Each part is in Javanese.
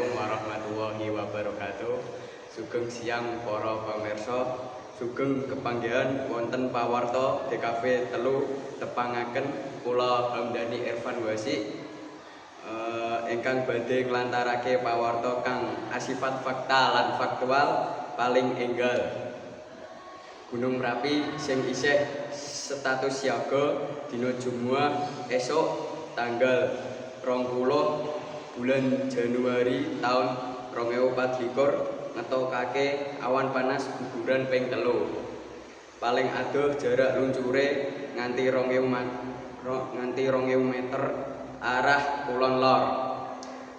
Assalamualaikum warahmatullahi wabarakatuh. Sugeng siang para pamirsa, sugeng kepanggihan wonten pawarta DKV telu tepangaken kula Hamdani Irfan Wasik ingkang badhe nglantarake pawarta kang asifat fakta lan faktual paling enggal. Gunung Merapi sing isih status siaga dina Jumat esuk tanggal 20 bulan Januari tahun 2024 ngetokake awan panas guguran ping 3. Paling adoh jarak luncure nganti 2000 meter arah kulon lor.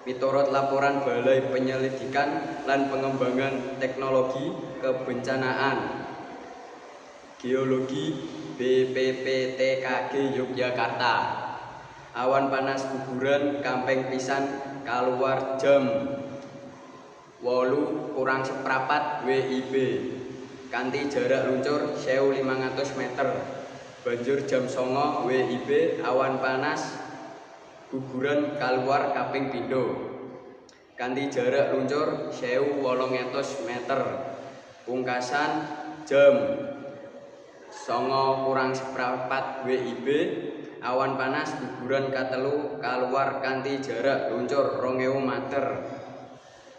Miturut laporan Balai Penyelidikan lan Pengembangan Teknologi Kebencanaan Geologi BPPTKG Yogyakarta, awan panas guguran kamping pisan kaluar jam 8:04 WIB kanthi jarak luncur 1500 meter. Banjur jam 09 WIB awan panas guguran kaluar kaping pindho kanthi jarak luncur 1800 meter. Pungkasan jam 09:04 WIB awan panas guguran katelu kaluar kanthi jarak luncur 2000 meter.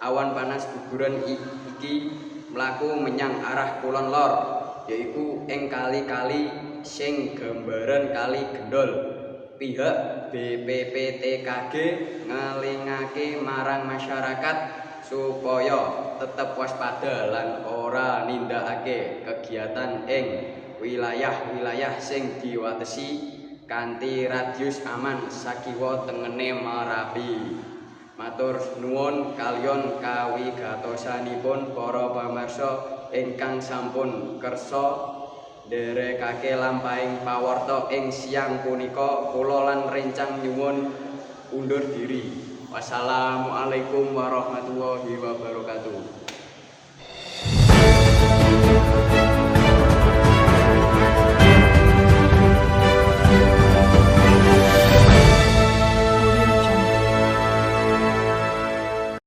Awan panas guguran iki mlaku menyang arah kulon lor, yaiku ing kali-kali sing gambaran Kali Gendol. Pihak BPPTKG ngelingake marang masyarakat supaya tetep waspada lan ora nindakake kegiatan ing wilayah-wilayah sing diwatesi kanthi radius aman sakiwa tengene Merapi. Matur nuwun kaliyan kawigatosanipun para pamirsa ingkang sampun kersa nderekake lampahing pawarta ing siang punika. Kula lan rencang nyuwun undur diri. Wassalamualaikum warahmatullahi wabarakatuh.